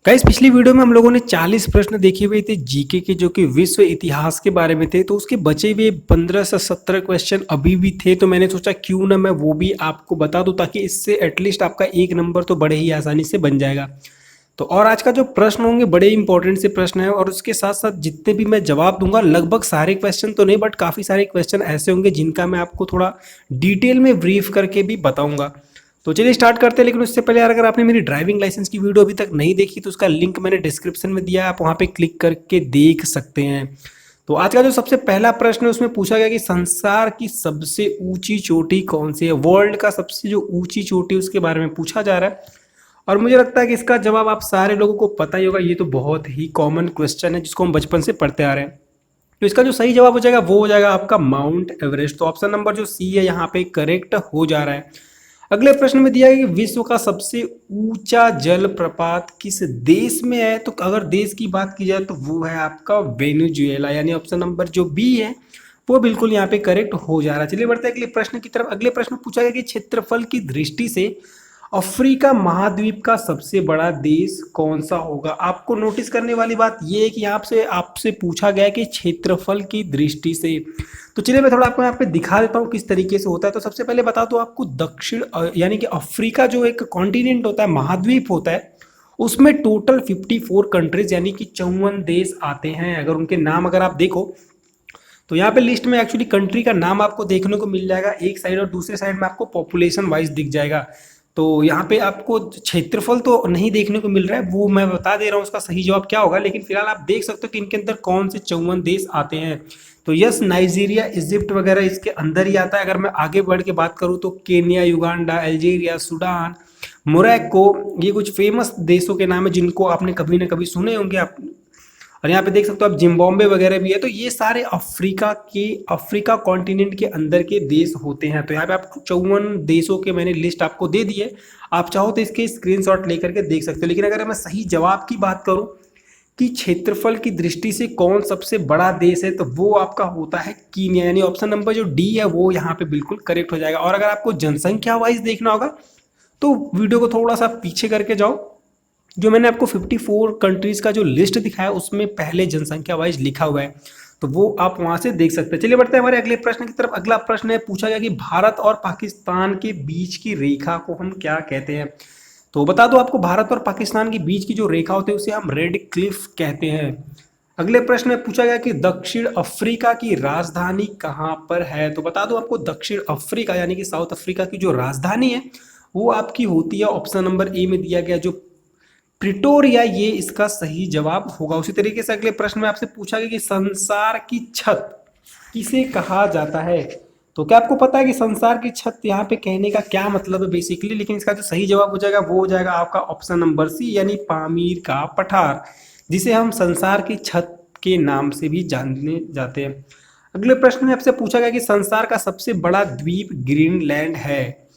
Guys पिछली video में हम लोगों ने 40 प्रश्न देखे हुए थे जीके के, जो कि विश्व इतिहास के बारे में थे। तो उसके बचे हुए 15 से 17 क्वेश्चन अभी भी थे, तो मैंने सोचा क्यों ना मैं वो भी आपको बता दूं, ताकि इससे एटलीस्ट आपका एक नंबर तो बड़े ही आसानी से बन जाएगा। तो और आज का जो प्रश्न होंगे बड़े इंपॉर्टेंट से प्रश्न है, और उसके साथ साथ जितने भी मैं जवाब दूंगा, लगभग सारे क्वेश्चन तो नहीं बट काफ़ी सारे क्वेश्चन ऐसे होंगे जिनका मैं आपको थोड़ा डिटेल में ब्रीफ करके भी बताऊंगा। तो चलिए स्टार्ट करते हैं। लेकिन उससे पहले यार, अगर आपने मेरी ड्राइविंग लाइसेंस की वीडियो अभी तक नहीं देखी तो उसका लिंक मैंने डिस्क्रिप्शन में दिया है, आप वहाँ पे क्लिक करके देख सकते हैं। तो आज का जो सबसे पहला प्रश्न है उसमें पूछा गया कि संसार की सबसे ऊंची चोटी कौन सी है। वर्ल्ड का सबसे जो ऊंची चोटी उसके बारे में पूछा जा रहा है, और मुझे लगता है कि इसका जवाब आप सारे लोगों को पता ही होगा। ये तो बहुत ही कॉमन क्वेश्चन है जिसको हम बचपन से पढ़ते आ रहे हैं। तो इसका जो सही जवाब हो जाएगा वो हो जाएगा आपका माउंट एवरेस्ट। तो ऑप्शन नंबर जो सी है यहाँ पे करेक्ट हो जा रहा है। अगले प्रश्न में दिया है कि विश्व का सबसे ऊंचा जल प्रपात किस देश में है। तो अगर देश की बात की जाए तो वो है आपका वेनेजुएला, यानी ऑप्शन नंबर जो बी है वो बिल्कुल यहाँ पे करेक्ट हो जा रहा है। चलिए बढ़ते हैं अगले प्रश्न की तरफ। अगले प्रश्न पूछा गया कि क्षेत्रफल की दृष्टि से अफ्रीका महाद्वीप का सबसे बड़ा देश कौन सा होगा। आपको नोटिस करने वाली बात यह है कि यहाँ से आपसे पूछा गया है कि क्षेत्रफल की दृष्टि से। तो चलिए मैं थोड़ा आपको यहाँ पे दिखा देता हूँ किस तरीके से होता है। तो सबसे पहले बता दो आपको, दक्षिण यानी कि अफ्रीका जो एक कॉन्टिनेंट होता है, महाद्वीप होता है, उसमें टोटल 54 कंट्रीज यानी कि 54 देश आते हैं। अगर उनके नाम अगर आप देखो तो यहाँ पे लिस्ट में एक्चुअली कंट्री का नाम आपको देखने को मिल जाएगा एक साइड, और दूसरे साइड में आपको पॉपुलेशन वाइज दिख जाएगा। तो यहाँ पे आपको क्षेत्रफल तो नहीं देखने को मिल रहा है, वो मैं बता दे रहा हूँ उसका सही जवाब क्या होगा। लेकिन फिलहाल आप देख सकते हो कि इनके अंदर कौन से 54 देश आते हैं। तो यस, नाइजीरिया, इजिप्ट वगैरह इसके अंदर ही आता है। अगर मैं आगे बढ़ के बात करूँ तो Kenya, Uganda, Algeria, Sudan, Morocco, ये कुछ फेमस देशों के नाम है जिनको आपने कभी ना कभी सुने होंगे आप। और यहाँ पे देख सकते हो आप जिम्बाब्वे वगैरह भी है। तो ये सारे अफ्रीका कॉन्टिनेंट के अंदर के देश होते हैं। तो यहाँ पे आप 54 देशों के मैंने लिस्ट आपको दे दी है। आप चाहो तो इसके स्क्रीनशॉट लेकर के देख सकते हो। लेकिन अगर मैं सही जवाब की बात करूं कि क्षेत्रफल की दृष्टि से कौन सबसे बड़ा देश है, तो वो आपका होता है कीनिया, यानी ऑप्शन नंबर जो डी है वो यहाँ पे बिल्कुल करेक्ट हो जाएगा। और अगर आपको जनसंख्या वाइज देखना होगा तो वीडियो को थोड़ा सा पीछे करके जाओ। जो मैंने आपको 54 कंट्रीज का जो लिस्ट दिखाया उसमें पहले जनसंख्या वाइज लिखा हुआ है, तो वो आप वहां से देख सकते हैं। चलिए बढ़ते हैं हमारे अगले प्रश्न की तरफ। अगला प्रश्न है, पूछा गया कि भारत और पाकिस्तान के बीच की रेखा को हम क्या कहते हैं। तो बता दो आपको, भारत और पाकिस्तान के बीच की जो रेखा होती है उसे हम रेड क्लिफ कहते हैं। अगले प्रश्न में पूछा गया कि दक्षिण अफ्रीका की राजधानी कहाँ पर है। तो बता दो आपको, दक्षिण अफ्रीका यानी कि साउथ अफ्रीका की जो राजधानी है वो आपकी होती है, ऑप्शन नंबर ए में दिया गया जो प्रिटोरिया, ये इसका सही जवाब होगा। उसी तरीके से अगले प्रश्न में आपसे पूछा गया कि संसार की छत किसे कहा जाता है। तो क्या आपको पता है कि संसार की छत यहाँ पे कहने का क्या मतलब है बेसिकली। लेकिन इसका जो सही जवाब हो जाएगा वो हो जाएगा आपका ऑप्शन नंबर सी, यानी पामीर का पठार, जिसे हम संसार की छत के नाम से भी जानने जाते हैं। अगले प्रश्न में आपसे पूछा गया कि संसार का सबसे बड़ा द्वीप ग्रीनलैंड है,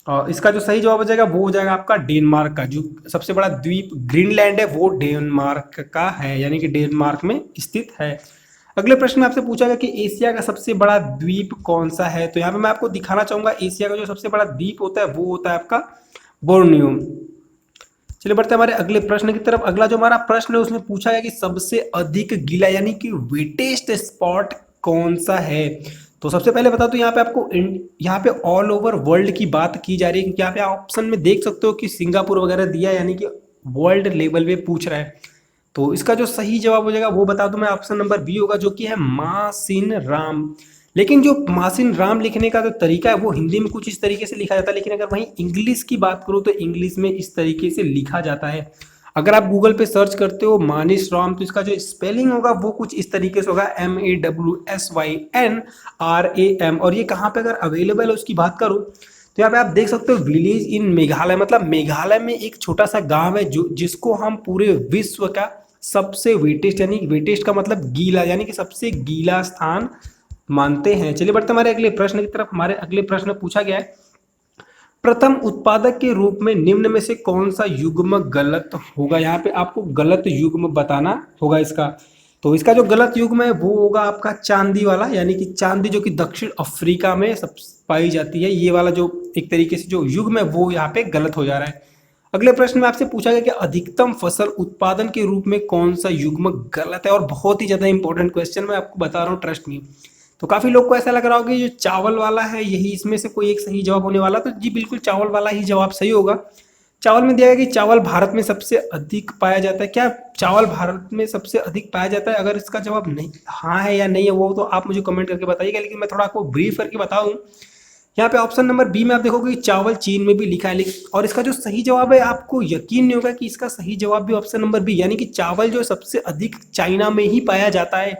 और इसका जो सही जवाब हो जाएगा वो हो जाएगा आपका डेनमार्क का। जो सबसे बड़ा द्वीप ग्रीनलैंड है वो डेनमार्क का है, यानी कि डेनमार्क में स्थित है। अगले प्रश्न में आपसे पूछा गया कि एशिया का सबसे बड़ा द्वीप कौन सा है। तो यहाँ पे मैं आपको दिखाना चाहूंगा, एशिया का जो सबसे बड़ा द्वीप होता है वो होता है आपका बोर्नियो। चलिए बढ़ते हैं हमारे अगले प्रश्न की तरफ। अगला जो हमारा प्रश्न है उसमें पूछा गया कि सबसे अधिक गीला यानी कि वेटेस्ट स्पॉट कौन सा है। तो सबसे पहले बता दो, यहाँ पे आपको यहाँ पे ऑल ओवर वर्ल्ड की बात की जा रही है, क्योंकि यहाँ पे ऑप्शन में देख सकते हो कि सिंगापुर वगैरह दिया है, यानी कि वर्ल्ड लेवल पे पूछ रहा है। तो इसका जो सही जवाब हो जाएगा वो बता दूं मैं, ऑप्शन नंबर बी होगा, जो कि है मासिन राम। लेकिन जो मासिन राम लिखने का जो तरीका है वो हिंदी में कुछ इस तरीके से लिखा जाता है, लेकिन अगर वहीं इंग्लिश की बात करूँ तो इंग्लिश में इस तरीके से लिखा जाता है। अगर आप गूगल पे सर्च करते हो मानिश राम, तो इसका जो स्पेलिंग होगा वो कुछ इस तरीके से होगा, MASSYNRAM। और ये कहाँ पे अगर अवेलेबल है उसकी बात करूँ तो यहाँ पे आप देख सकते हो विलेज इन मेघालय, मतलब मेघालय में एक छोटा सा गांव है जो जिसको हम पूरे विश्व का सबसे वेटेस्ट, यानी वेटेस्ट का मतलब गीला, यानी कि सबसे गीला स्थान मानते हैं। चलिए बढ़ते हमारे अगले प्रश्न की तरफ। हमारे अगले प्रश्न में पूछा गया है, प्रथम उत्पादक के रूप में निम्न में से कौन सा युग्म गलत होगा। यहाँ पे आपको गलत युग्म बताना होगा इसका। तो इसका जो गलत युग्म है वो होगा आपका चांदी वाला, यानी कि चांदी जो कि दक्षिण अफ्रीका में सब पाई जाती है, ये वाला जो एक तरीके से जो युग्म है वो यहाँ पे गलत हो जा रहा है। अगले प्रश्न में आपसे पूछा गया कि अधिकतम फसल उत्पादन के रूप में कौन सा युग्म गलत है, और बहुत ही ज्यादा इंपॉर्टेंट क्वेश्चन मैं आपको बता रहा हूँ, ट्रस्ट मी। तो काफी लोग को ऐसा लग रहा होगा कि जो चावल वाला है यही इसमें से कोई एक सही जवाब होने वाला, तो जी बिल्कुल चावल वाला ही जवाब सही होगा। चावल में दिया गया कि चावल भारत में सबसे अधिक पाया जाता है। क्या चावल भारत में सबसे अधिक पाया जाता है? अगर इसका जवाब नहीं हाँ है या नहीं है वो तो आप मुझे कमेंट करके बताइएगा, लेकिन मैं थोड़ा आपको ब्रीफ करके बताऊं। यहाँ पे ऑप्शन नंबर बी में आप देखोगे कि चावल चीन में भी लिखा है, लेकिन और इसका जो सही जवाब है आपको यकीन नहीं होगा कि इसका सही जवाब भी ऑप्शन नंबर बी, यानी कि चावल जो सबसे अधिक चाइना में ही पाया जाता है।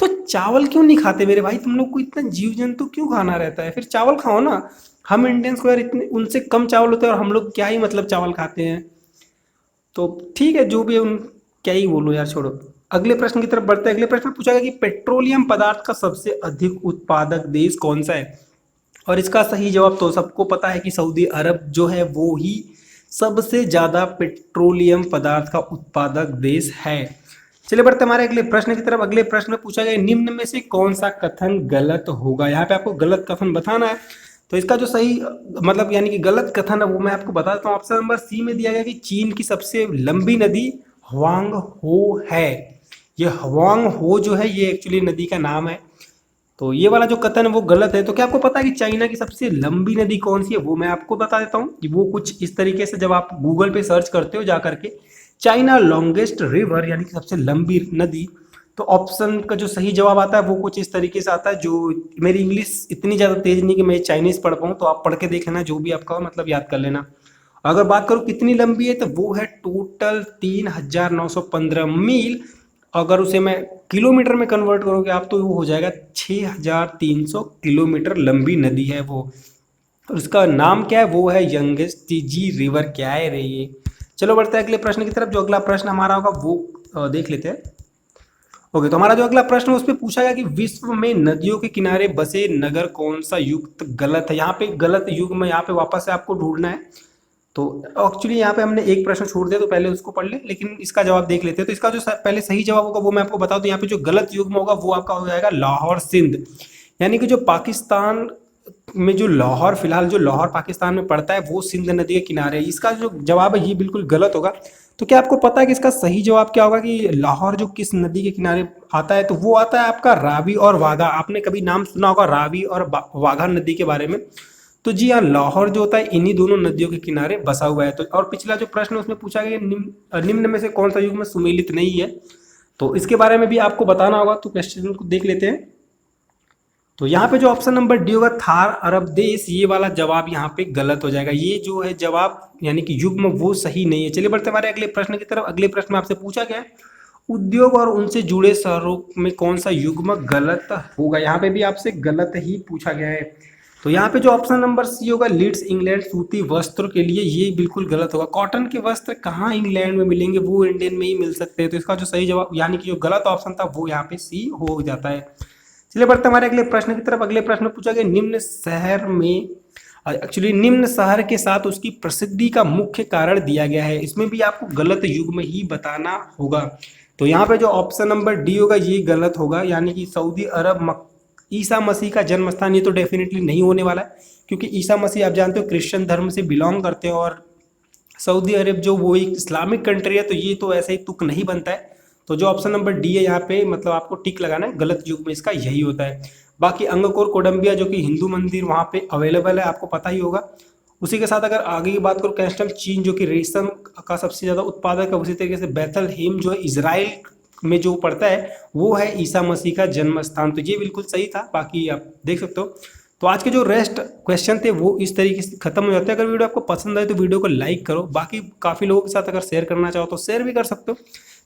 तो चावल क्यों नहीं खाते मेरे भाई? तुम लोग को इतना जीव जंतु क्यों खाना रहता है? फिर चावल खाओ ना। हम इंडियंस को यार इतने उनसे कम चावल होते हैं और हम लोग क्या ही मतलब चावल खाते हैं। तो ठीक है, जो भी है उन क्या ही बोलो यार, छोड़ो। अगले प्रश्न की तरफ बढ़ते हैं। अगले प्रश्न में पूछा गया कि पेट्रोलियम पदार्थ का सबसे अधिक उत्पादक देश कौन सा है? और इसका सही जवाब तो सबको पता है कि सऊदी अरब जो है वो ही सबसे ज्यादा पेट्रोलियम पदार्थ का उत्पादक देश है। चलिए बढ़ते हमारे अगले प्रश्न की तरफ। अगले प्रश्न में पूछा गया निम्न में से कौन सा कथन गलत होगा? यहाँ पे आपको गलत कथन बताना है। तो इसका जो सही मतलब यानी कि गलत कथन है वो मैं आपको बता देता हूँ। ऑप्शन नंबर सी में दिया गया कि चीन की सबसे लंबी नदी हवांग हो है। ये हवांग हो जो है ये एक्चुअली नदी का नाम है। तो ये वाला जो कथन है वो गलत है। तो क्या आपको पता है कि चाइना की सबसे लंबी नदी कौन सी है? वो मैं आपको बता देता हूँ कि वो कुछ इस तरीके से, जब आप गूगल पे सर्च करते हो जा करके चाइना लॉन्गेस्ट रिवर यानी कि सबसे लंबी नदी, तो ऑप्शन का जो सही जवाब आता है वो कुछ इस तरीके से आता है। जो मेरी इंग्लिश इतनी ज़्यादा तेज नहीं कि मैं चाइनीज़ पढ़ पाऊँ, तो आप पढ़ के देख लेना, जो भी आपका मतलब याद कर लेना। अगर बात करूँ कितनी लंबी है तो वो है टोटल 3,915 मील। अगर उसे मैं किलोमीटर में कन्वर्ट करोगे आप तो वो हो जाएगा 6,300 किलोमीटर लंबी नदी है वो। और उसका नाम क्या है? वो है यंगेस्ट जी रिवर। क्या है रे ये? चलो बढ़ते हैं अगले प्रश्न की तरफ। जो अगला प्रश्न हमारा होगा वो देख लेते हैं। ओके, तो हमारा जो अगला प्रश्न है उसमें पूछा गया कि विश्व में नदियों के किनारे बसे नगर कौन सा युक्त गलत है? यहाँ पे गलत युग में यहाँ पे वापस से आपको ढूंढना है। तो एक्चुअली यहाँ पे हमने एक प्रश्न छोड़ दिया, तो पहले उसको पढ़ ले, लेकिन इसका जवाब देख लेते हैं। तो इसका जो पहले सही जवाब होगा वो मैं आपको बता दूं। यहाँ पे जो गलत युग में होगा वो आपका हो जाएगा लाहौर सिंध, यानी कि जो पाकिस्तान में जो लाहौर, फिलहाल जो लाहौर पाकिस्तान में पड़ता है वो सिंध नदी के किनारे है। इसका जो जवाब है ये बिल्कुल गलत होगा। तो क्या आपको पता है कि इसका सही जवाब क्या होगा कि लाहौर जो किस नदी के किनारे आता है? तो वो आता है आपका रावी और वाघा। आपने कभी नाम सुना होगा रावी और वाघा नदी के बारे में। तो जी हाँ, लाहौर जो होता है इन्हीं दोनों नदियों के किनारे बसा हुआ है। तो और पिछला जो प्रश्न है उसमें पूछा गया निम्न में से कौन सा युग में सुमेलित नहीं है? तो इसके बारे में भी आपको बताना होगा। तो क्वेश्चन को देख लेते हैं। तो यहाँ पे जो ऑप्शन नंबर डी होगा थार अरब देश, ये वाला जवाब यहाँ पे गलत हो जाएगा। ये जो है जवाब यानी कि युग में वो सही नहीं है। चलिए बढ़ते हमारे अगले प्रश्न की तरफ। अगले प्रश्न में आपसे पूछा गया उद्योग और उनसे जुड़े शहरों में कौन सा युग्म गलत होगा? यहाँ पे भी आपसे गलत ही पूछा गया है। तो यहाँ पे जो ऑप्शन नंबर सी होगा लीड्स इंग्लैंड सूती वस्त्र के लिए, ये बिल्कुल गलत होगा। कॉटन के वस्त्र कहाँ इंग्लैंड में मिलेंगे? वो इंडियन में ही मिल सकते हैं। तो इसका जो सही जवाब यानी कि जो गलत ऑप्शन था वो यहाँ पे सी हो जाता है। चलिए बढ़ते हमारे अगले प्रश्न की तरफ। अगले प्रश्न में पूछा गया निम्न शहर में एक्चुअली निम्न शहर के साथ उसकी प्रसिद्धि का मुख्य कारण दिया गया है। इसमें भी आपको गलत युग में ही बताना होगा। तो यहाँ पे जो ऑप्शन नंबर डी होगा ये गलत होगा, यानी कि सऊदी अरब ईसा मसीह का जन्म स्थान। ये तो डेफिनेटली नहीं होने वाला है, क्योंकि ईसा मसीह आप जानते हो क्रिश्चियन धर्म से बिलोंग करते हैं और सऊदी अरब जो वो एक इस्लामिक कंट्री है, तो ये तो ऐसे ही तुक नहीं बनता है। तो जो ऑप्शन नंबर डी है यहाँ पे मतलब आपको टिक लगाना है, गलत युग में इसका यही होता है। बाकी अंगकोर कोडम्बिया जो कि हिंदू मंदिर वहाँ पे अवेलेबल है, आपको पता ही होगा। उसी के साथ अगर आगे की बात करूँ कैस्टम चीन जो कि रेशम का सबसे ज़्यादा उत्पादक है, उसी तरीके से बैतल हेम जो है इजराइल में जो पड़ता है वो है ईसा मसीह का जन्म स्थान। तो ये बिल्कुल सही था, बाकी आप देख सकते हो। तो आज के जो रेस्ट क्वेश्चन थे वो इस तरीके से खत्म हो जाते हैं। अगर वीडियो आपको पसंद आए तो वीडियो को लाइक करो, बाकी काफ़ी लोगों के साथ अगर शेयर करना चाहो तो शेयर भी कर सकते हो।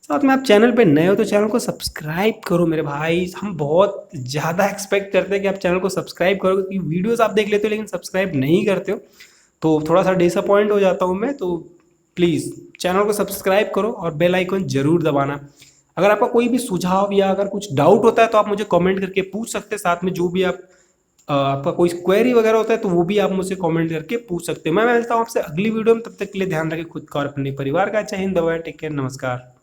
साथ में आप चैनल पे नए हो तो चैनल को सब्सक्राइब करो मेरे भाई। हम बहुत ज़्यादा एक्सपेक्ट करते हैं कि आप चैनल को सब्सक्राइब करो, क्योंकि वीडियोस आप देख लेते हो लेकिन सब्सक्राइब नहीं करते हो, तो थोड़ा सा डिसअपॉइंट हो जाता हूँ मैं। तो प्लीज़ चैनल को सब्सक्राइब करो और बेल आइकन जरूर दबाना। अगर आपका कोई भी सुझाव या अगर कुछ डाउट होता है तो आप मुझे कमेंट करके पूछ सकते हैं। साथ में जो भी आपका कोई क्वेरी वगैरह होता है तो वो भी आप मुझसे कमेंट करके पूछ सकते हैं। मैं मिलता हूँ आपसे अगली वीडियो में, तब तक के लिए ध्यान रखें खुद का और अपने परिवार का। जय हिंद, टेक केयर, नमस्कार।